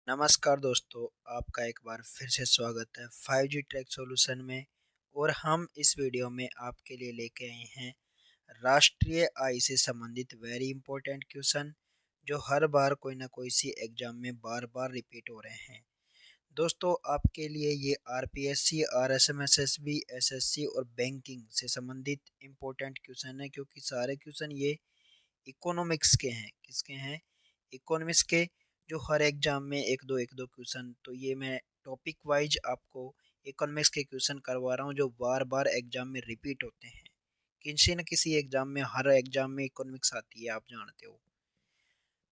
नमस्कार दोस्तों, आपका एक बार फिर से स्वागत है 5G ट्रैक सॉल्यूशन में। और हम इस वीडियो में आपके लिए लेके आए हैं राष्ट्रीय आय से संबंधित वेरी इंपॉर्टेंट क्वेश्चन जो हर बार कोई ना कोई सी एग्जाम में बार बार रिपीट हो रहे हैं। दोस्तों, आपके लिए ये आरपीएससी, आरएसएमएसएसबी, एसएससी और बैंकिंग से संबंधित इंपॉर्टेंट क्वेश्चन है, क्योंकि सारे क्वेश्चन ये इकोनॉमिक्स के हैं। किसके हैं? इकोनॉमिक्स के। जो हर एग्जाम में एक दो क्वेश्चन, तो ये मैं टॉपिक वाइज आपको इकोनॉमिक्स के क्वेश्चन करवा रहा हूँ जो बार बार एग्जाम में रिपीट होते हैं। किसी न किसी एग्जाम में, हर एग्जाम में इकोनॉमिक्स आती है, आप जानते हो।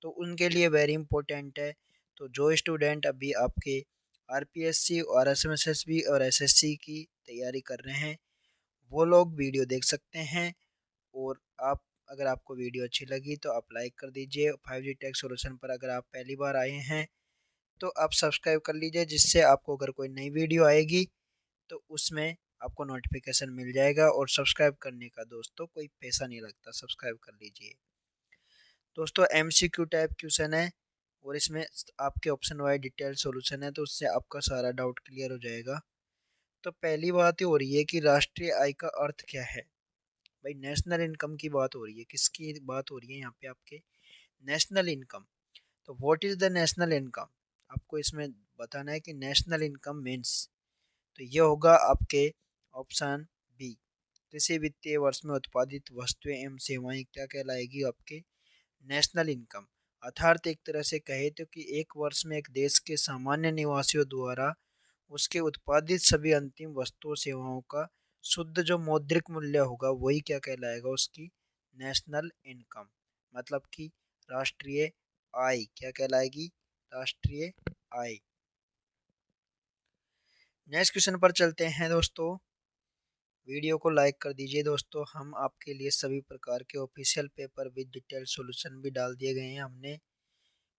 तो उनके लिए वेरी इंपॉर्टेंट है। तो जो स्टूडेंट अभी आपके आरपीएससी और एसएमएसएसबी और एसएससी की तैयारी कर रहे हैं, वो लोग वीडियो देख सकते हैं। और आप, अगर आपको वीडियो अच्छी लगी तो आप लाइक कर दीजिए। 5G टेक सॉल्यूशन पर अगर आप पहली बार आए हैं तो आप सब्सक्राइब कर लीजिए, जिससे आपको अगर कोई नई वीडियो आएगी तो उसमें आपको नोटिफिकेशन मिल जाएगा। और सब्सक्राइब करने का दोस्तों कोई पैसा नहीं लगता, सब्सक्राइब कर लीजिए। दोस्तों, एमसीक्यू टाइप क्वेश्चन है और इसमें आपके ऑप्शन वाइज डिटेल सॉल्यूशन है, तो उससे आपका सारा डाउट क्लियर हो जाएगा। तो पहली बात ये हो रही है कि राष्ट्रीय आय का अर्थ क्या है। भाई, नेशनल इनकम की बात हो रही है। किसकी बात हो रही है यहाँ पे? आपके नेशनल इनकम। तो what is the national income? आपको इसमें बताना है कि नेशनल इनकम मीन्स, तो ये होगा आपके ऑप्शन बी। किसी वित्तीय वर्ष में उत्पादित वस्तुएं एवं सेवाएं क्या कहलाएगी? आपके नेशनल इनकम। अर्थात एक तरह से कहे तो कि एक वर्ष में एक देश के सामान्य निवासियों द्वारा उसके उत्पादित सभी अंतिम वस्तुओं सेवाओं का शुद्ध जो मौद्रिक मूल्य होगा वही क्या कहलाएगा? उसकी नेशनल इनकम। मतलब कि राष्ट्रीय आय क्या कहलाएगी? राष्ट्रीय आय। नेक्स्ट क्वेश्चन पर चलते हैं दोस्तों। वीडियो को लाइक कर दीजिए दोस्तों। हम आपके लिए सभी प्रकार के official paper with detail solution भी डाल दिए गए हैं, हमने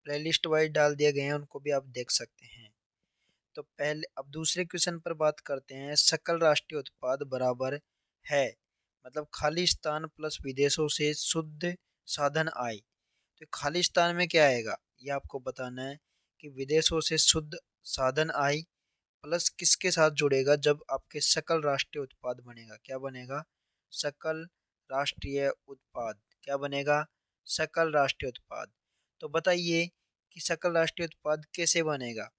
प्लेलिस्ट वाइज डाल दिए गए हैं, उनको भी आप देख सकते हैं। तो पहले अब दूसरे क्वेश्चन पर बात करते हैं। सकल राष्ट्रीय उत्पाद बराबर है, मतलब खालिस्तान प्लस विदेशों से शुद्ध साधन आय। तो खालिस्तान में क्या आएगा ये आपको बताना है कि विदेशों से शुद्ध साधन आय प्लस किसके साथ जुड़ेगा जब आपके सकल राष्ट्रीय उत्पाद बनेगा? क्या बनेगा? सकल राष्ट्रीय उत्पाद। क्या बनेगा? सकल राष्ट्रीय उत्पाद। तो बताइए कि सकल राष्ट्रीय उत्पाद कैसे बनेगा?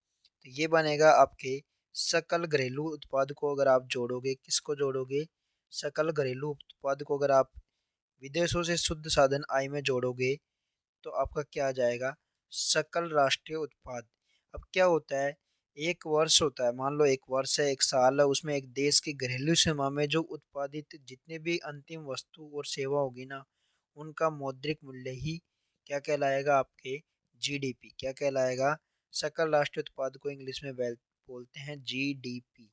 तो ये बनेगा आपके सकल घरेलू उत्पाद को अगर आप जोड़ोगे, किसको जोड़ोगे? सकल घरेलू उत्पाद को अगर आप विदेशों से शुद्ध साधन आय में जोड़ोगे तो आपका क्या आ जाएगा? सकल राष्ट्रीय उत्पाद। अब क्या होता है, एक वर्ष होता है, मान लो एक वर्ष है, एक साल है, उसमें एक देश की घरेलू सीमा में जो उत्पादित जितने भी अंतिम वस्तु और सेवा होगी ना, उनका मौद्रिक मूल्य ही क्या कहलाएगा? आपके जीडीपी। क्या कहलाएगा? सकल राष्ट्रीय उत्पाद को इंग्लिश में बोलते हैं जीडीपी।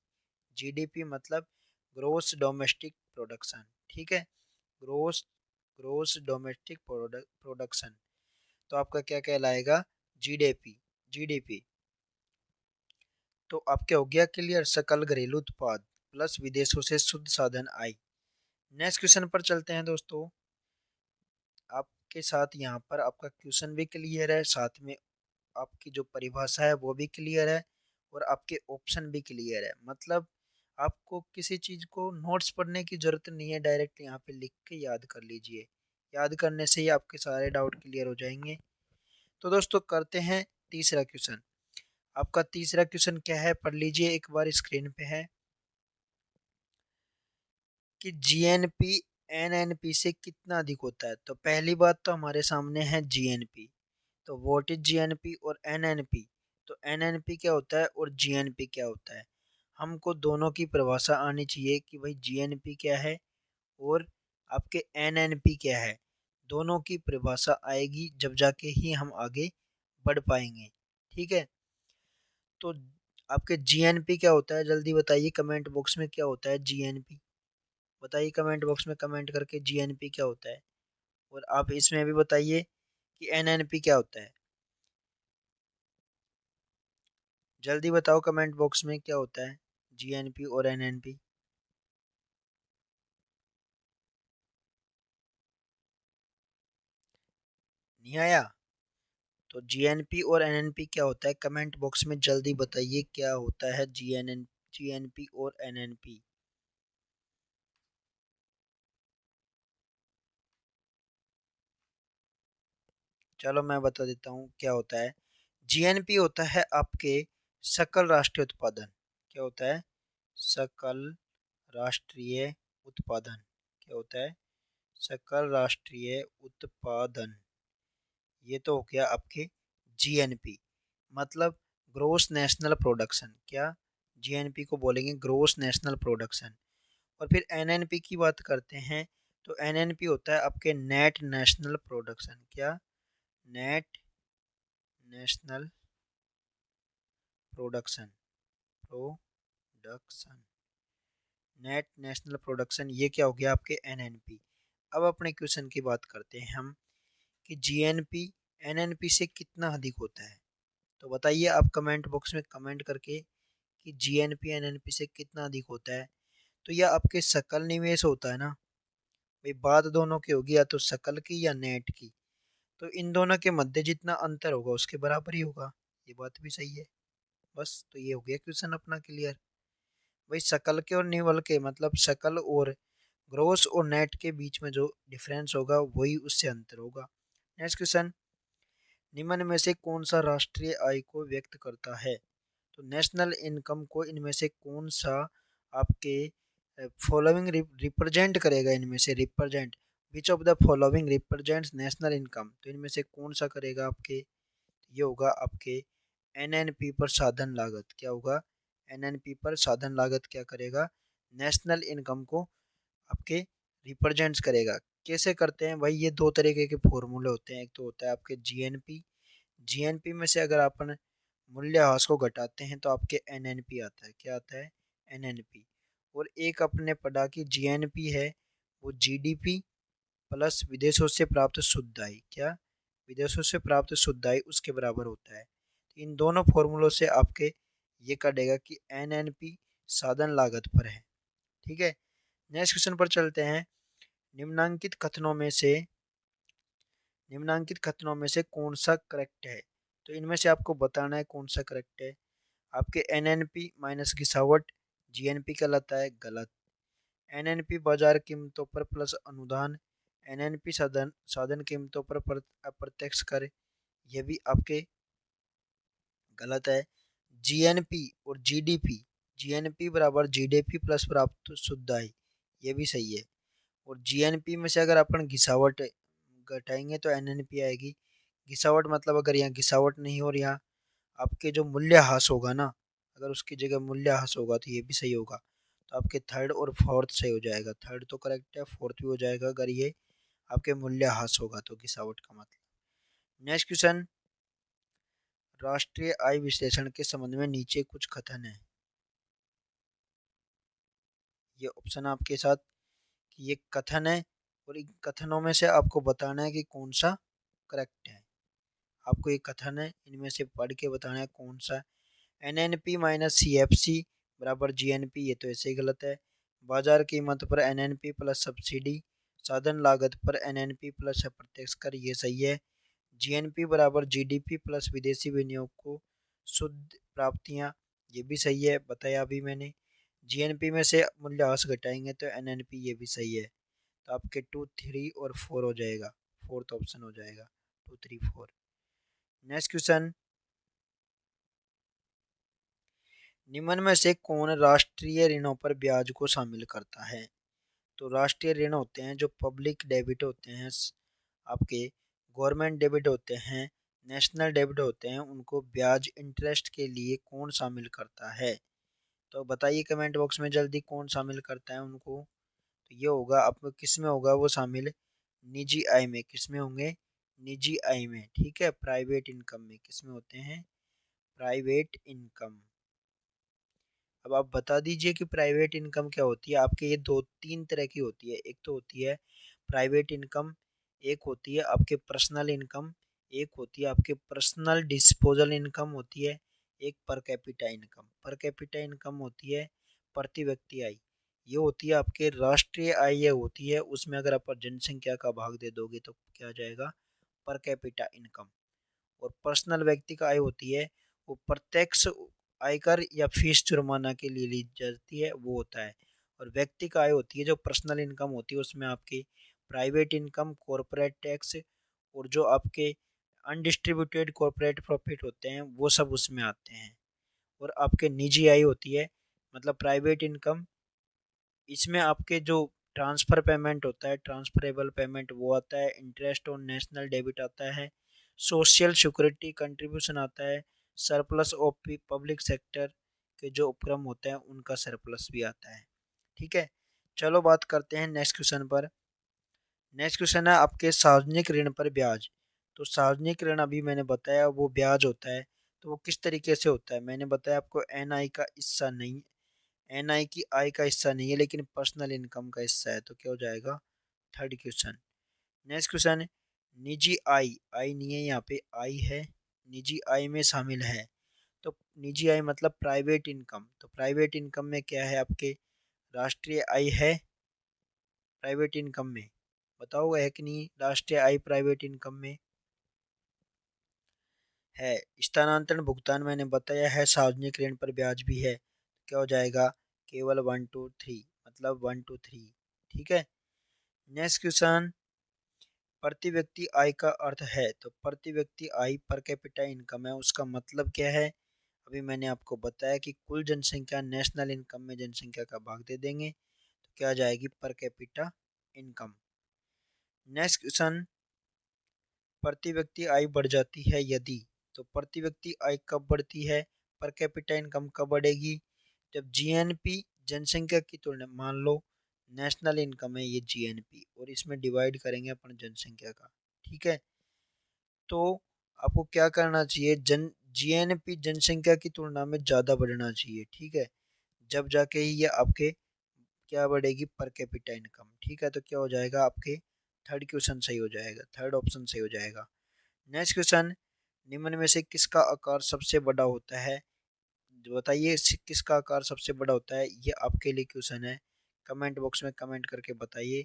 जीडीपी मतलब ग्रोस डोमेस्टिक प्रोडक्शन। ठीक है, ग्रोस ग्रोस डोमेस्टिक प्रोडक्शन। तो आपका क्या कहलाएगा? जीडीपी। जीडीपी। तो आपके हो गया क्लियर, सकल घरेलू उत्पाद प्लस विदेशों से शुद्ध साधन आय। नेक्स्ट क्वेश्चन पर चलते हैं दोस्तों। आपके साथ यहाँ पर आपका क्वेश्चन भी क्लियर है, साथ में आपकी जो परिभाषा है वो भी क्लियर है और आपके ऑप्शन भी क्लियर है। मतलब आपको किसी चीज़ को नोट्स पढ़ने की जरूरत नहीं है, डायरेक्ट यहाँ पे लिख के याद कर लीजिए। याद करने से ही आपके सारे डाउट क्लियर हो जाएंगे। तो दोस्तों, करते हैं तीसरा क्वेश्चन। आपका तीसरा क्वेश्चन क्या है? पढ़ लीजिए एक बार, स्क्रीन पे है कि जीएनपी एनएनपी से कितना अधिक होता है। तो पहली बात तो हमारे सामने है जीएनपी। तो व्हाट इज जीएनपी और एनएनपी? तो एनएनपी क्या होता है और जीएनपी क्या होता है? हमको दोनों की परिभाषा आनी चाहिए कि भाई जीएनपी क्या है और आपके एनएनपी क्या है। दोनों की परिभाषा आएगी जब जाके ही हम आगे बढ़ पाएंगे। ठीक है, तो आपके जीएनपी क्या होता है? जल्दी बताइए कमेंट बॉक्स में, क्या होता है जीएनपी? बताइए कमेंट बॉक्स में कमेंट करके जीएनपी क्या होता है। और आप इसमें भी बताइए कि एनएनपी क्या होता है। जल्दी बताओ कमेंट बॉक्स में क्या होता है जीएनपी और एनएनपी। नहीं आया? तो जीएनपी और एनएनपी क्या होता है, कमेंट बॉक्स में जल्दी बताइए क्या होता है जीएनपी और एनएनपी। चलो मैं बता देता हूँ क्या होता है। जीएनपी होता है आपके सकल राष्ट्रीय उत्पादन। क्या होता है? सकल राष्ट्रीय उत्पादन। क्या होता है? सकल राष्ट्रीय उत्पादन। ये तो हो गया आपके जीएनपी, मतलब ग्रोस नेशनल प्रोडक्शन। क्या? जीएनपी को बोलेंगे ग्रोस नेशनल प्रोडक्शन। और फिर एनएनपी की बात करते हैं तो एनएनपी होता है आपके नेट नेशनल प्रोडक्शन। क्या? Net national production. Production, net national production, ये क्या हो गया आपके एनएनपी। अब अपने क्वेश्चन की बात करते हैं हम कि जीएनपी एनएनपी से कितना अधिक होता है। तो बताइए आप कमेंट बॉक्स में कमेंट करके कि जीएनपी एनएनपी से कितना अधिक होता है। तो यह आपके सकल निवेश होता है ना भाई, बात दोनों की होगी, या तो सकल की या नेट की। तो इन दोनों के मध्य जितना अंतर होगा उसके बराबर ही होगा। ये बात भी सही है। बस तो ये हो गया क्वेश्चन अपना क्लियर। भाई सकल के और निवल के मतलब सकल और ग्रोस और नेट के बीच में जो डिफरेंस होगा वही उससे अंतर होगा। नेक्स्ट क्वेश्चन, निम्न में से कौन सा राष्ट्रीय आय को व्यक्त करता है। तो नेशनल इनकम को इनमें से कौन सा आपके फॉलोइंग रिप्रेजेंट करेगा, इनमें से represent, which of the following represents national income. तो इनमें से कौन सा करेगा आपके, ये होगा आपके एनएनपी पर साधन लागत। क्या होगा? एनएनपी पर साधन लागत क्या करेगा, नेशनल इनकम को आपके रिप्रेजेंट्स करेगा। कैसे करते हैं भाई, ये दो तरीके के फॉर्मूले होते हैं। एक तो होता है आपके जीएनपी, जीएनपी में से अगर अपन मूल्यह्रास को घटाते हैं तो आपके एनएनपी आता है। क्या आता है? एनएनपी। और एक अपने पढ़ा कि जीएनपी है वो जीडीपी प्लस विदेशों से प्राप्त शुद्ध आय। क्या? विदेशों से प्राप्त शुद्ध आय उसके बराबर होता है। इन दोनों फॉर्मूलों से आपके ये कटेगा कि एनएनपी साधन लागत पर है। ठीक है, नेक्स्ट क्वेश्चन पर चलते हैं। निम्नांकित कथनों में से निम्नांकित कथनों में से कौन सा करेक्ट है। तो इनमें से आपको बताना है कौन सा करेक्ट है। आपके एनएनपी माइनस घिसावट जीएनपी कहलाता है, गलत। एनएनपी बाजार कीमतों पर प्लस अनुदान, एनएनपी साधन साधन कीमतों पर अप्रत्यक्ष कर, ये भी आपके गलत है। जीएनपी और जीडीपी, जीएनपी बराबर जीडीपी प्लस प्राप्त शुद्ध आय, ये भी सही है। और जीएनपी में से अगर अपन घिसावट घटाएंगे तो एनएनपी आएगी। घिसावट मतलब अगर यहाँ घिसावट नहीं हो रही, यहाँ आपके जो मूल्यह्रास होगा ना, अगर उसकी जगह मूल्यह्रास होगा तो ये भी सही होगा। तो आपके थर्ड और फोर्थ सही हो जाएगा। थर्ड तो करेक्ट है, फोर्थ भी हो जाएगा अगर ये आपके मूल्यह्रास होगा तो घिसावट का मतलब। नेक्स्ट क्वेश्चन, राष्ट्रीय आय विश्लेषण के संबंध में नीचे कुछ कथन है। ये ऑप्शन आपके साथ कि ये कथन है और इन कथनों में से आपको बताना है कि कौन सा करेक्ट है। आपको ये कथन है, इनमें से पढ़ के बताना है कौन सा। एनएनपी माइनस सीएफसी बराबर जीएनपी, ये तो ऐसे ही गलत है। बाजार कीमत पर एनएनपी प्लस सब्सिडी, साधन लागत पर एनएनपी प्लस अप्रत्यक्ष कर, ये सही है। जीएनपी बराबर जीडीपी प्लस विदेशी विनियोग को शुद्ध प्राप्तियां, ये भी सही है, बताया अभी मैंने। जीएनपी में से मूल्यह्रास घटाएंगे तो एनएनपी, ये भी सही है। तो आपके 2, 3 और 4 हो जाएगा, फोर्थ ऑप्शन हो जाएगा 2, 3, 4। नेक्स्ट क्वेश्चन, निम्न में से कौन राष्ट्रीय ऋणों पर ब्याज को शामिल करता है। तो राष्ट्रीय ऋण होते हैं जो पब्लिक डेबिट होते हैं, आपके गवर्नमेंट डेबिट होते हैं, नेशनल डेबिट होते हैं, उनको ब्याज इंटरेस्ट के लिए कौन शामिल करता है। तो बताइए कमेंट बॉक्स में जल्दी कौन शामिल करता है उनको। तो ये होगा आपको किस में होगा वो शामिल, निजी आय में। किस में होंगे? निजी आय में। ठीक है, प्राइवेट इनकम में। किस में होते हैं? Private income. अब आप बता दीजिए कि प्राइवेट इनकम क्या होती है। आपके ये 2, 3 तरह की होती है। एक तो होती है प्राइवेट इनकम, एक होती है आपके पर्सनल इनकम, एक होती है आपके पर्सनल डिस्पोजल इनकम होती है, एक per capita income. Per capita income होती है प्रति व्यक्ति आय। ये होती है आपके राष्ट्रीय आय, ये होती है उसमें अगर आप जनसंख्या का भाग दे दोगे तो क्या आ जाएगा, पर कैपिटा इनकम। और पर्सनल व्यक्ति का आय होती है वो प्रत्यक्ष आयकर या फीस जुर्माना के लिए ली जाती है, वो होता है। और व्यक्ति का आय होती है जो पर्सनल इनकम होती है, उसमें आपकी प्राइवेट इनकम, कॉरपोरेट टैक्स और जो आपके अनडिस्ट्रीब्यूटेड कॉरपोरेट प्रॉफिट होते हैं वो सब उसमें आते हैं। और आपके निजी आय होती है मतलब प्राइवेट इनकम, इसमें आपके जो ट्रांसफ़र पेमेंट होता है, ट्रांसफरेबल पेमेंट वो आता है, इंटरेस्ट ऑन नेशनल डेबिट आता है, सोशल सिक्योरिटी कंट्रीब्यूशन आता है, सरप्लस ऑफ पब्लिक सेक्टर के जो उपक्रम होते हैं उनका सरप्लस भी आता है। ठीक है, चलो बात करते हैं नेक्स्ट क्वेश्चन पर। नेक्स्ट क्वेश्चन है आपके सार्वजनिक ऋण पर ब्याज। तो सार्वजनिक ऋण अभी मैंने बताया वो ब्याज होता है, तो वो किस तरीके से होता है मैंने बताया आपको, एनआई का हिस्सा नहीं, एनआई की आय का हिस्सा नहीं है लेकिन पर्सनल इनकम का हिस्सा है, तो क्या हो जाएगा थर्ड क्वेश्चन। नेक्स्ट क्वेश्चन, निजी आय, आय नहीं है यहाँ पे, आय है, निजी आय में शामिल है। तो निजी आय मतलब प्राइवेट इनकम, तो प्राइवेट इनकम में क्या है आपके, राष्ट्रीय आय है प्राइवेट इनकम में, बताओ है कि नहीं, राष्ट्रीय आय प्राइवेट इनकम में है। स्थानांतरण भुगतान मैंने बताया है, सार्वजनिक ऋण पर ब्याज भी है, क्या हो जाएगा केवल 1 2 3 मतलब 1 2 3। ठीक है, नेक्स्ट क्वेश्चन, प्रति व्यक्ति आय का अर्थ है। तो प्रति व्यक्ति आय पर कैपिटा इनकम है, उसका मतलब क्या है, अभी मैंने आपको बताया कि कुल जनसंख्या नेशनल इनकम में जनसंख्या का भाग दे देंगे तो क्या आ जाएगी per capita income. Next question, प्रति व्यक्ति आय बढ़ जाती है यदि, तो प्रति व्यक्ति आय कब बढ़ती है, पर कैपिटा इनकम कब बढ़ेगी, जब जीएनपी जनसंख्या की तुलना, मान लो नेशनल इनकम है ये जीएनपी और इसमें डिवाइड करेंगे अपन जनसंख्या का। ठीक है, तो आपको क्या करना चाहिए, जीएनपी जनसंख्या की तुलना में ज़्यादा बढ़ना चाहिए। ठीक है, जब जाके ही ये आपके क्या बढ़ेगी पर कैपिटा इनकम। ठीक है, तो क्या हो जाएगा आपके थर्ड क्वेश्चन सही हो जाएगा, थर्ड ऑप्शन सही हो जाएगा। नेक्स्ट क्वेश्चन, निम्न में से किसका आकार सबसे बड़ा होता है, बताइए किसका आकार सबसे बड़ा होता है, ये आपके लिए क्वेश्चन है। कमेंट बॉक्स में कमेंट करके बताइए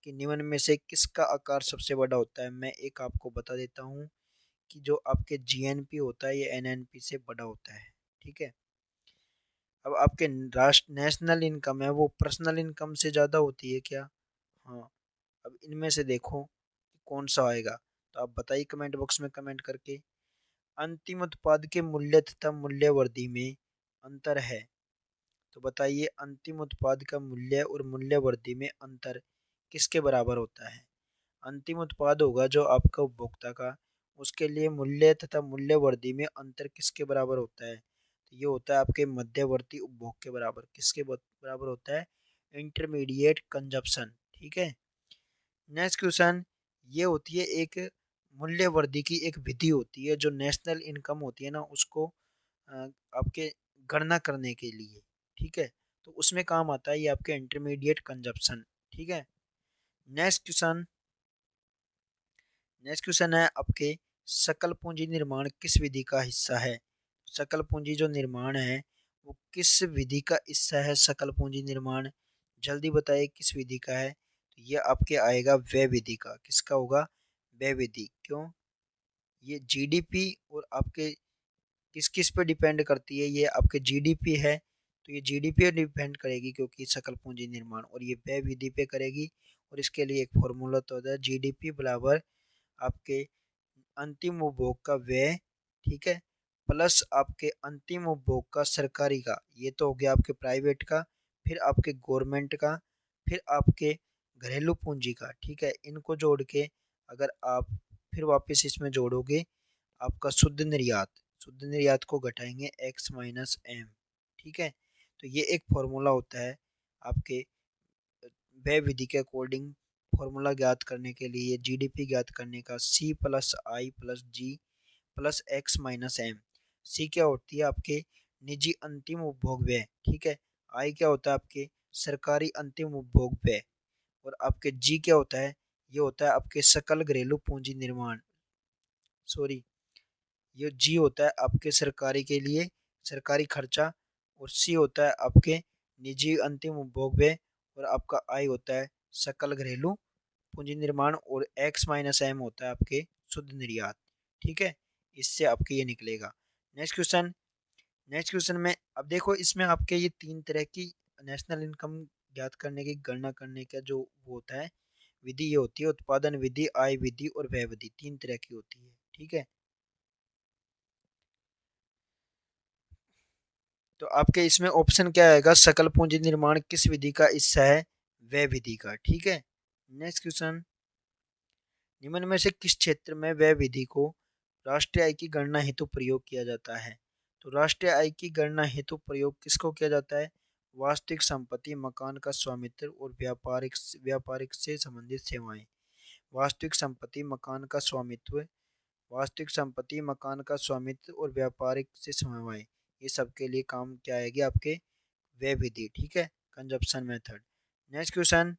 कि निम्न में से किसका आकार सबसे बड़ा होता है। मैं एक आपको बता देता हूँ कि जो आपके जीएनपी होता है ये एनएनपी से बड़ा होता है। ठीक है, अब आपके राष्ट्र नेशनल इनकम है वो पर्सनल इनकम से ज़्यादा होती है क्या, हाँ। अब इनमें से देखो कि कौन सा आएगा, तो आप बताइए कमेंट बॉक्स में कमेंट करके। अंतिम उत्पाद के मूल्य तथा मूल्य वर्धि में अंतर है, तो बताइए अंतिम उत्पाद का मूल्य और मूल्य वर्धि में अंतर किसके बराबर होता है। अंतिम उत्पाद होगा जो आपका उपभोक्ता का, उसके लिए मूल्य तथा मूल्य वर्धि में अंतर किसके बराबर होता है, तो ये होता है आपके मध्यवर्ती उपभोग के बराबर। किसके बराबर होता है, इंटरमीडिएट कंजप्शन। ठीक है, नेक्स्ट क्वेश्चन, ये होती है एक मूल्य वर्धि की एक विधि होती है जो नेशनल इनकम होती है ना उसको आपके गणना करने के लिए। ठीक है, तो उसमें काम आता है ये आपके इंटरमीडिएट कंजप्शन। ठीक है, नेक्स्ट क्वेश्चन, नेक्स्ट क्वेश्चन है आपके सकल पूंजी निर्माण किस विधि का हिस्सा है। सकल पूंजी जो निर्माण है वो किस विधि का हिस्सा है, सकल पूंजी निर्माण जल्दी बताइए किस विधि का है, तो ये आपके आएगा व्यय विधि का। किसका होगा, व्यय विधि। क्यों, ये जीडीपी और आपके किस किस पे डिपेंड करती है, ये आपके जीडीपी है तो ये जीडीपी पे डिपेंड करेगी क्योंकि सकल पूंजी निर्माण, और ये व्यय विधि पे करेगी। और इसके लिए एक फॉर्मूला तो होता है जीडीपी बराबर आपके अंतिम उपभोग का व्यय, ठीक है, प्लस आपके अंतिम उपभोग का सरकारी का, ये तो हो गया आपके प्राइवेट का, फिर आपके गवर्नमेंट का, फिर आपके घरेलू पूंजी का। ठीक है, इनको जोड़ के अगर आप फिर वापस इसमें जोड़ोगे आपका शुद्ध निर्यात, शुद्ध निर्यात को घटाएंगे एक्स माइनस एम। ठीक है, तो ये एक फॉर्मूला होता है आपके व्यय विधि के अकॉर्डिंग। फॉर्मूला ज्ञात करने के लिए जीडीपी ज्ञात करने का, सी प्लस आई प्लस जी प्लस एक्स माइनस एम। सी क्या होती है आपके निजी अंतिम उपभोग व्यय, ठीक है, आई क्या होता है आपके सरकारी अंतिम उपभोग व्यय, और आपके जी क्या होता है, ये होता है आपके सकल घरेलू पूंजी निर्माण, सॉरी, ये जी होता है आपके सरकारी के लिए सरकारी खर्चा, और सी होता है आपके निजी अंतिम उपभोग व्यय, और आपका आई होता है सकल घरेलू पूंजी निर्माण, और एक्स माइनस एम होता है आपके शुद्ध निर्यात। ठीक है, इससे आपके ये निकलेगा। Next question. नेक्स्ट क्वेश्चन में अब देखो, इसमें आपके ये 3 तरह की नेशनल इनकम ज्ञात करने की गणना करने का जो वो होता है विधि, ये होती है उत्पादन विधि, आय विधि और व्यय विधि, 3 तरह की होती है। ठीक है, तो आपके इसमें ऑप्शन क्या आएगा, सकल पूंजी निर्माण किस विधि का हिस्सा है, व्यय विधि का। ठीक है, नेक्स्ट क्वेश्चन। निम्न में से किस क्षेत्र में व्यय विधि को राष्ट्रीय आय की गणना हेतु प्रयोग किया जाता है। तो राष्ट्रीय आय की गणना हेतु प्रयोग किसको किया जाता है, वास्तविक संपत्ति, मकान का स्वामित्व और व्यापारिक व्यापारिक से संबंधित सेवाएं। वास्तविक संपत्ति, मकान का स्वामित्व, वास्तविक संपत्ति, मकान का स्वामित्व और व्यापारिक से सेवाएं, ये सब के लिए काम क्या आएगी आपके, व्यय विधि। ठीक है, कंजप्शन मेथड। Next question.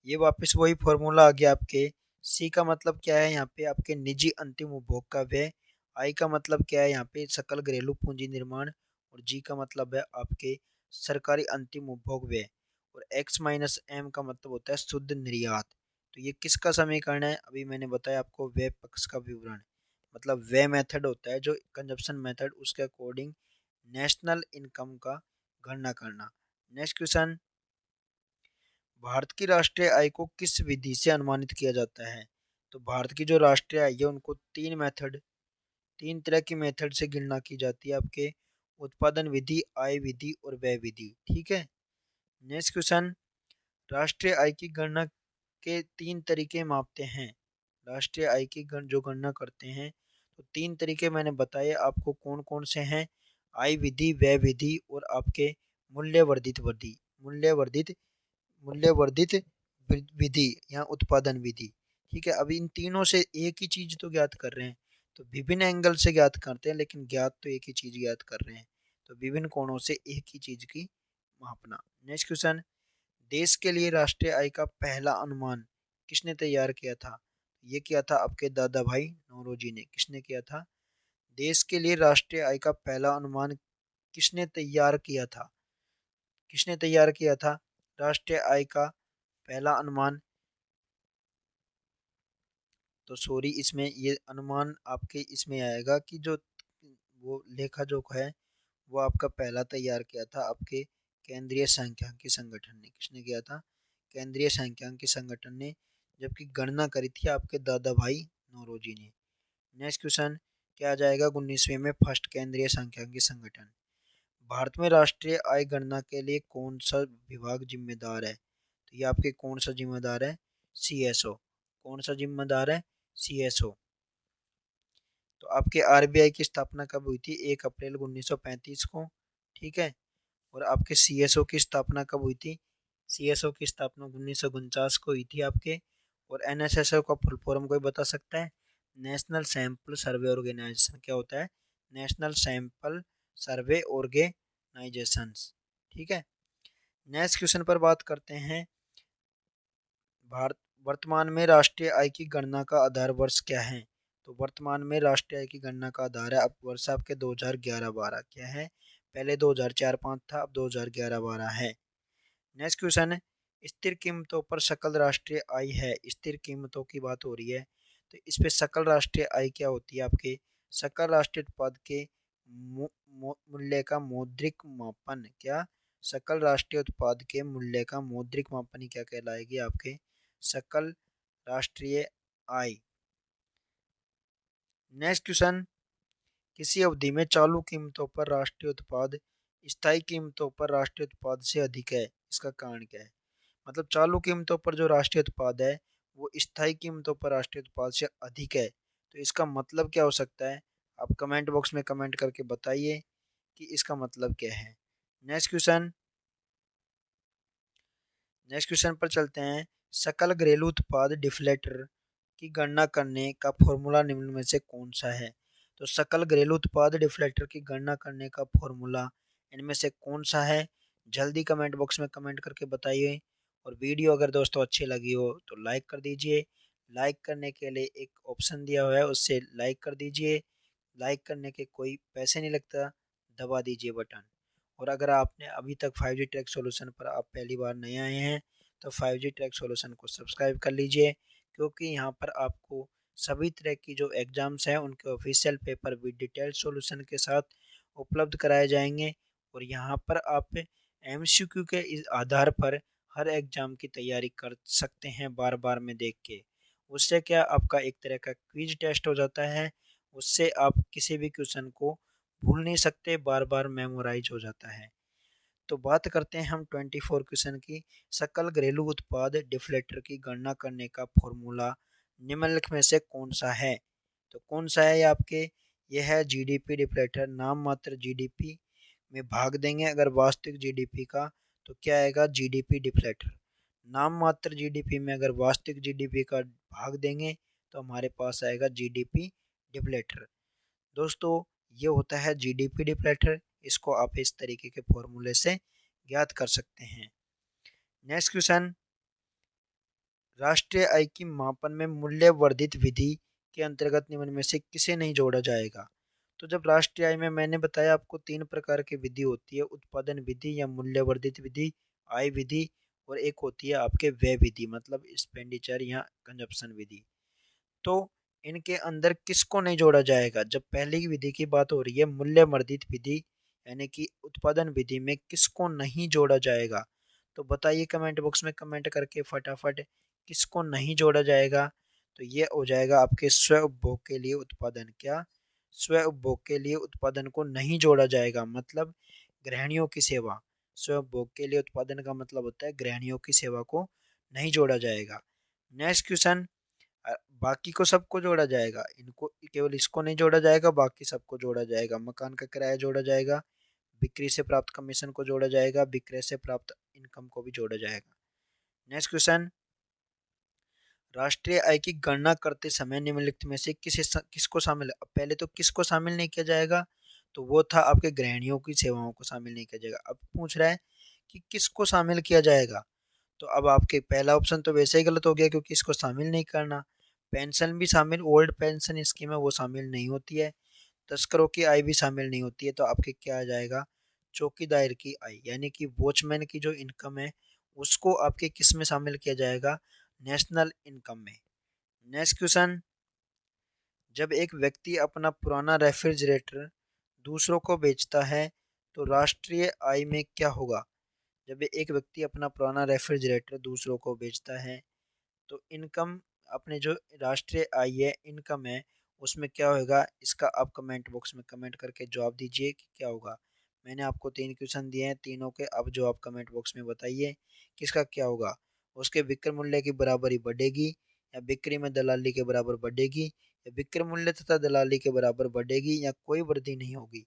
ये वापस वही फॉर्मूला आ गया आपके। सी का मतलब क्या है यहाँ पे, आपके निजी अंतिम उपभोग का व्यय। आई का मतलब क्या है यहाँ पे, सकल घरेलू पूंजी निर्माण। और जी का मतलब है आपके सरकारी अंतिम उपभोग व्यय। और एक्स माइनस एम का मतलब होता है शुद्ध निर्यात। तो ये किसका समीकरण है, अभी मैंने बताया आपको, व्यय पक्ष का विवरण। मतलब व्यय मेथड होता है जो कंजप्शन मेथड, उसके अकॉर्डिंग नेशनल इनकम का गणना करना। Next question. भारत की राष्ट्रीय आय को किस विधि से अनुमानित किया जाता है। तो भारत की जो राष्ट्रीय आय है उनको तीन तरह की मेथड से गणना की जाती है आपके, उत्पादन विधि, आय विधि और व्यय विधि। ठीक है, नेक्स्ट क्वेश्चन। राष्ट्रीय आय की गणना के 3 तरीके मापते हैं। राष्ट्रीय आय की जो गणना करते हैं, तो 3 तरीके मैंने बताए आपको, कौन कौन से हैं, आय विधि, व्यय विधि और आपके मूल्यवर्धित मूल्यवर्धित विधि या उत्पादन विधि। ठीक है, अब इन तीनों से एक ही चीज तो ज्ञात कर रहे हैं, तो विभिन्न एंगल से ज्ञात करते हैं, लेकिन ज्ञात तो एक ही चीज ज्ञात कर रहे हैं। तो विभिन्न कोणों से एक ही चीज की मापना। Next question. देश के लिए राष्ट्रीय आय का पहला अनुमान किसने तैयार किया था। ये किया था आपके दादा भाई नौरोजी ने। किसने किया था, देश के लिए राष्ट्रीय आय का पहला अनुमान किसने तैयार किया था, किसने तैयार किया था राष्ट्रीय आय का पहला अनुमान। तो सॉरी, इसमें ये अनुमान आपके इसमें आएगा कि जो वो लेखा जोखा है वो आपका पहला तैयार किया था आपके केंद्रीय सांख्यिकी संगठन ने। किसने किया था, केंद्रीय सांख्यिकी संगठन ने, जबकि गणना करी थी आपके दादा भाई नौरोजी ने। नेक्स्ट क्वेश्चन क्या आ जाएगा, 19वें में फर्स्ट केंद्रीय सांख्यिकी संगठन। भारत में राष्ट्रीय आय गणना के लिए कौन सा विभाग जिम्मेदार है। तो ये आपके कौन सा जिम्मेदार है, सीएसओ। कौन सा जिम्मेदार है, सीएसओ। तो आपके आरबीआई की स्थापना कब हुई थी, 1 अप्रैल 1935 को। ठीक है, और आपके सीएसओ की स्थापना कब हुई थी, सीएसओ की स्थापना 1949 को हुई थी आपके। और एनएसएसओ का फुल फॉर्म कोई बता सकता है, नेशनल सैंपल सर्वे ऑर्गेनाइजेशन। क्या होता है, नेशनल सैंपल सर्वे ऑर्गेनाइजेशन। ठीक है, नेक्स्ट क्वेश्चन पर बात करते हैं। भारत वर्तमान में राष्ट्रीय आय की गणना का आधार वर्ष क्या है। तो वर्तमान में राष्ट्रीय आय की गणना का आधार है, अब वर्ष आपके 2011-12 क्या है, पहले 2004-5 था, अब 2011-12 है। नेक्स्ट क्वेश्चन है, स्थिर कीमतों पर सकल राष्ट्रीय आय है। स्थिर कीमतों की बात हो रही है, तो इस पे सकल राष्ट्रीय आय क्या होती है आपके, सकल राष्ट्रीय उत्पाद के मूल्य का मौद्रिक मापन। क्या, सकल राष्ट्रीय उत्पाद के मूल्य का मौद्रिक मापन ही क्या कहलाएगी आपके, सकल राष्ट्रीय आय। नेक्स्ट क्वेश्चन, किसी अवधि में चालू कीमतों पर राष्ट्रीय उत्पाद स्थायी कीमतों पर राष्ट्रीय उत्पाद से अधिक है, इसका कारण क्या है। मतलब चालू कीमतों पर जो राष्ट्रीय उत्पाद है वो स्थायी कीमतों पर राष्ट्रीय उत्पाद से अधिक है, तो इसका मतलब क्या हो सकता है, आप कमेंट बॉक्स में कमेंट करके बताइए कि इसका मतलब क्या है। Next question. नेक्स्ट क्वेश्चन पर चलते हैं। सकल घरेलू उत्पाद डिफ्लेटर की गणना करने का फॉर्मूला निम्न में से कौन सा है। तो सकल घरेलू उत्पाद डिफ्लेटर की गणना करने का फॉर्मूला इनमें से कौन सा है, जल्दी कमेंट बॉक्स में कमेंट करके बताइए। और वीडियो अगर दोस्तों अच्छी लगी हो तो लाइक कर दीजिए। लाइक करने के लिए एक ऑप्शन दिया हुआ है, उससे लाइक कर दीजिए। लाइक करने के कोई पैसे नहीं लगता, दबा दीजिए बटन। और अगर आपने अभी तक 5G ट्रैक सॉल्यूशन पर आप पहली बार नए आए हैं तो 5G ट्रैक सॉल्यूशन को सब्सक्राइब कर लीजिए, क्योंकि यहाँ पर आपको सभी तरह की जो एग्ज़ाम्स हैं उनके official paper with detail solution के साथ उपलब्ध कराए जाएंगे। और यहाँ पर आप एमसीक्यू के इस आधार पर हर एग्ज़ाम की तैयारी कर सकते हैं बार बार में देख के। उससे क्या आपका एक तरह का क्विज टेस्ट हो जाता है, उससे आप किसी भी क्वेश्चन को भूल नहीं सकते, बार बार मेमोराइज हो जाता है। तो बात करते हैं हम 24 क्वेश्चन की। सकल घरेलू उत्पाद डिफ्लेटर की गणना करने का फॉर्मूला निम्नलिखित में से कौन सा है? तो कौन सा है ये आपके? यह है जीडीपी डिफ्लेटर। नाम मात्र जीडीपी में भाग देंगे अगर वास्तविक जीडीपी का, तो क्या आएगा? GDP deflator. नाम मात्र जीडीपी में अगर वास्तविक जीडीपी का भाग देंगे तो हमारे पास आएगा जीडीपी डिफ्लेटर। दोस्तों, ये होता है जीडीपी डिफ्लेटर। इसको आप इस तरीके के फॉर्मूले से ज्ञात कर सकते हैं। नेक्स्ट क्वेश्चन, राष्ट्रीय आय की मापन में मूल्य वर्धित विधि के अंतर्गत निम्न में से किसे नहीं जोड़ा जाएगा? तो जब राष्ट्रीय आय में मैंने बताया आपको तीन प्रकार की विधि होती है, उत्पादन विधि या मूल्य वर्धित विधि, आय विधि, और एक होती है आपके व्यय विधि मतलब एक्सपेंडिचर या कंजप्शन विधि। तो इनके अंदर किसको नहीं जोड़ा जाएगा? जब पहली की विधि की बात हो रही है मूल्य वर्धित विधि यानी कि उत्पादन विधि में किसको नहीं जोड़ा जाएगा? तो बताइए कमेंट बॉक्स में कमेंट करके फटाफट, किसको नहीं जोड़ा जाएगा? तो ये हो जाएगा आपके स्व उपभोग के लिए उत्पादन। क्या? स्व उपभोग के लिए उत्पादन को नहीं जोड़ा जाएगा, मतलब गृहिणियों की सेवा। स्व उपभोग के लिए उत्पादन का मतलब होता है गृहिणियों की सेवा को नहीं जोड़ा जाएगा। नेक्स्ट क्वेश्चन, बाकी को सबको जोड़ा जाएगा, इनको केवल इसको नहीं जोड़ा जाएगा, बाकी सबको जोड़ा जाएगा। मकान का किराया जोड़ा जाएगा, बिक्री से प्राप्त कमीशन को जोड़ा जाएगा, विक्रय से प्राप्त इनकम को भी जोड़ा जाएगा। नेक्स्ट क्वेश्चन, राष्ट्रीय आय की गणना करते समय निम्नलिखित में से किसको शामिल, पहले तो किसको शामिल नहीं किया जाएगा? तो वो था आपके गृहिणियों की सेवाओं को शामिल नहीं किया जाएगा। अब पूछ रहा है कि किसको शामिल किया जाएगा? तो अब आपके पहला ऑप्शन तो वैसे ही गलत हो गया क्योंकि इसको शामिल नहीं करना। पेंशन भी शामिल, ओल्ड पेंशन स्कीम है वो शामिल नहीं होती है। तस्करों की आय भी शामिल नहीं होती है। तो आपके क्या आ जाएगा? चौकीदार की आय यानी कि वॉचमैन की जो इनकम है उसको आपके किस में शामिल किया जाएगा? नेशनल इनकम में। नेक्स्ट क्वेश्चन, जब एक व्यक्ति अपना पुराना रेफ्रिजरेटर दूसरों को बेचता है तो राष्ट्रीय आय में क्या होगा? जब एक व्यक्ति अपना पुराना रेफ्रिजरेटर दूसरों को बेचता है तो इनकम, अपने जो राष्ट्रीय आय है इनकम है उसमें क्या होगा? इसका आप कमेंट बॉक्स में कमेंट करके जवाब दीजिए कि क्या होगा। मैंने आपको तीन क्वेश्चन दिए हैं, तीनों के अब जवाब कमेंट बॉक्स में बताइए किसका क्या होगा। उसके विक्रय मूल्य की बराबरी बढ़ेगी, या बिक्री में दलाली के बराबर बढ़ेगी, या विक्रय मूल्य तथा दलाली के बराबर बढ़ेगी, या कोई वृद्धि नहीं होगी।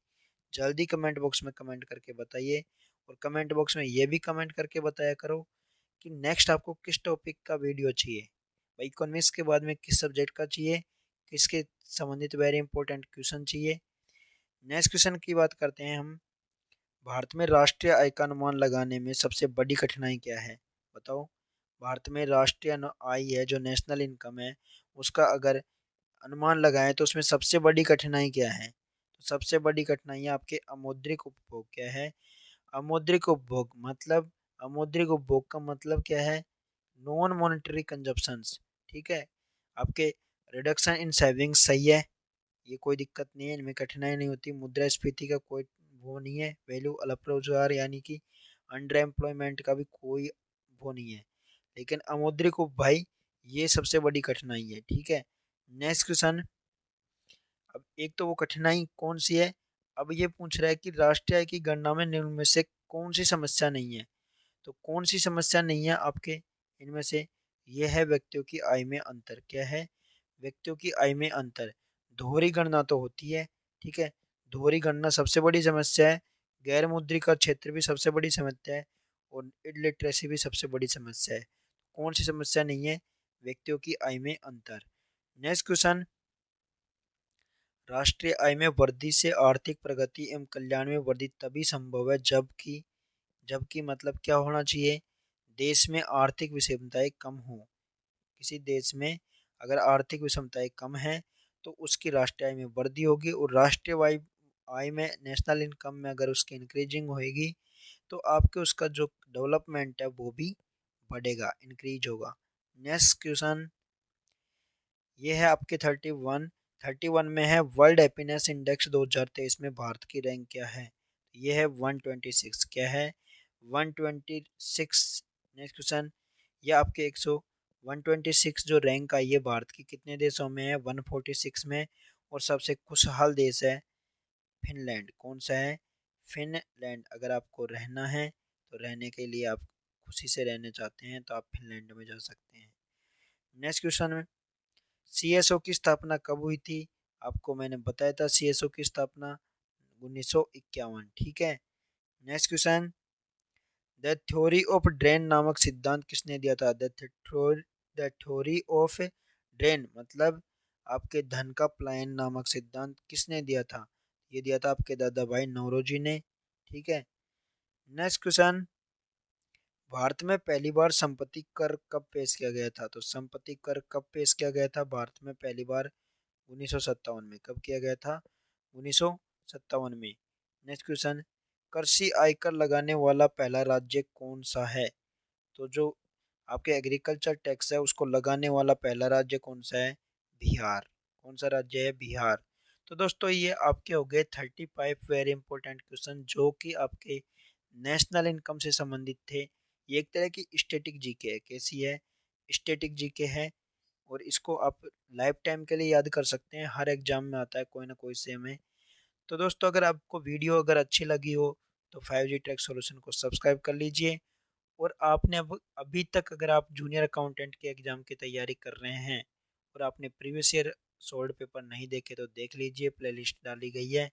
जल्दी कमेंट बॉक्स में कमेंट करके बताइए। और कमेंट बॉक्स में ये भी कमेंट करके बताया करो कि नेक्स्ट आपको किस टॉपिक का वीडियो चाहिए। भाई इकोनॉमिक्स के बाद में किस सब्जेक्ट का चाहिए, किसके संबंधित वेरी इंपॉर्टेंट क्वेश्चन चाहिए। नेक्स्ट क्वेश्चन की बात करते हैं हम, भारत में राष्ट्रीय आय का अनुमान लगाने में सबसे बड़ी कठिनाई क्या है? बताओ। भारत में राष्ट्रीय आय है जो नेशनल इनकम है उसका अगर अनुमान लगाएं तो उसमें सबसे बड़ी कठिनाई क्या है? तो सबसे बड़ी कठिनाई आपके अमौद्रिक उपभोग क्या है? अमौद्रिक उपभोग मतलब, अमौद्रिक उपभोग का मतलब क्या है? Non monetary consumptions. ठीक है, आपके रिडक्शन इन सेविंग्स सही है, ये कोई दिक्कत नहीं है, इनमें कठिनाई नहीं होती। मुद्रास्फीति का कोई वो नहीं है, वैल्यू अल्परोजगार यानी कि अंडर एम्प्लॉयमेंट का भी कोई वो नहीं है। लेकिन अमौद्रिक भाई ये सबसे बड़ी कठिनाई है। ठीक है, नेक्स्ट क्वेश्चन, अब एक तो वो कठिनाई कौन सी है, अब ये पूछ रहा है कि राष्ट्रीय आय की गणना में निम्न में से कौन सी समस्या नहीं है? तो कौन सी समस्या नहीं है आपके इनमें से? यह है व्यक्तियों की आय में अंतर। क्या है? व्यक्तियों की आय में अंतर। दोहरी गणना तो होती है, ठीक है, दोहरी गणना सबसे बड़ी समस्या है। गैर मुद्री का क्षेत्र भी सबसे बड़ी समस्या है, और इलिटरेसी भी सबसे बड़ी समस्या है। कौन सी समस्या नहीं है? व्यक्तियों की आय में अंतर। नेक्स्ट क्वेश्चन, राष्ट्रीय आय में वृद्धि से आर्थिक प्रगति एवं कल्याण में वृद्धि तभी संभव है जबकि, जबकि मतलब क्या होना चाहिए? देश में आर्थिक विषमताएं कम हो। किसी देश में अगर आर्थिक विषमताएं कम है तो उसकी राष्ट्रीय आय में वृद्धि होगी, और राष्ट्रीय आय आय में नेशनल इनकम में अगर उसकी इंक्रीजिंग होएगी तो आपके उसका जो डेवलपमेंट है वो भी बढ़ेगा, इंक्रीज होगा। नेक्स्ट क्वेश्चन, ये है आपके 31 में है वर्ल्ड हैप्पीनेस इंडेक्स 2023 में भारत की रैंक क्या है। ये है 126। क्या है? 126। नेक्स्ट क्वेश्चन, ये आपके 126 जो रैंक आई है भारत की कितने देशों में है? 146 में। और सबसे खुशहाल देश है फिनलैंड। कौन सा है? फिनलैंड। अगर आपको रहना है तो रहने के लिए आप खुशी से रहना चाहते हैं तो आप फिनलैंड में जा सकते हैं। नेक्स्ट क्वेश्चन में, सीएसओ की स्थापना कब हुई थी? आपको मैंने बताया था सीएसओ की स्थापना 1951। ठीक है। Next question, the theory of drain नामक सिद्धांत किसने दिया था? द थ्योरी ऑफ ड्रेन मतलब आपके धन का पलायन नामक सिद्धांत किसने दिया था? ये दिया था आपके दादा भाई नौरोजी ने। ठीक है। नेक्स्ट क्वेश्चन, भारत में पहली बार संपत्ति कर कब पेश किया गया था? तो संपत्ति कर कब पेश किया गया था भारत में पहली बार? 1957 में। कब किया गया था? 1957 में। नेक्स्ट क्वेश्चन, कृषि आयकर लगाने वाला पहला राज्य कौन सा है? तो जो आपके एग्रीकल्चर टैक्स है उसको लगाने वाला पहला राज्य कौन सा है? बिहार। कौन सा राज्य है? बिहार। तो दोस्तों ये आपके हो गए 35 वेरी इंपॉर्टेंट क्वेश्चन जो कि आपके नेशनल इनकम से संबंधित थे। ये एक तरह की स्टैटिक जीके है। कैसी है? स्टैटिक जीके है। और इसको आप लाइफ टाइम के लिए याद कर सकते हैं, हर एग्जाम में आता है कोई ना कोई से में। तो दोस्तों अगर आपको वीडियो अगर अच्छी लगी हो तो 5G ट्रैक सॉल्यूशन को सब्सक्राइब कर लीजिए। और आपने अब अभी तक अगर आप जूनियर अकाउंटेंट के एग्ज़ाम की तैयारी कर रहे हैं और आपने प्रीवियस ईयर सॉल्व पेपर नहीं देखे तो देख लीजिए, प्लेलिस्ट डाली गई है।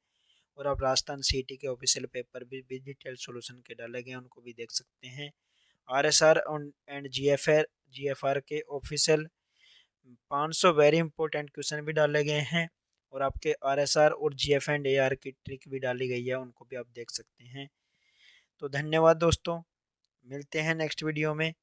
और आप राजस्थान सीटी के ऑफिशियल पेपर भी डिटेल सॉल्यूशन के डाले गए हैं, उनको भी देख सकते हैं। आरएसआर एंड जीएफआर के ऑफिशियल 500 वेरी इंपॉर्टेंट क्वेश्चन भी डाले गए हैं। और आपके आरएसआर और जीएफ एंड एआर की ट्रिक भी डाली गई है, उनको भी आप देख सकते हैं। तो धन्यवाद दोस्तों, मिलते हैं नेक्स्ट वीडियो में।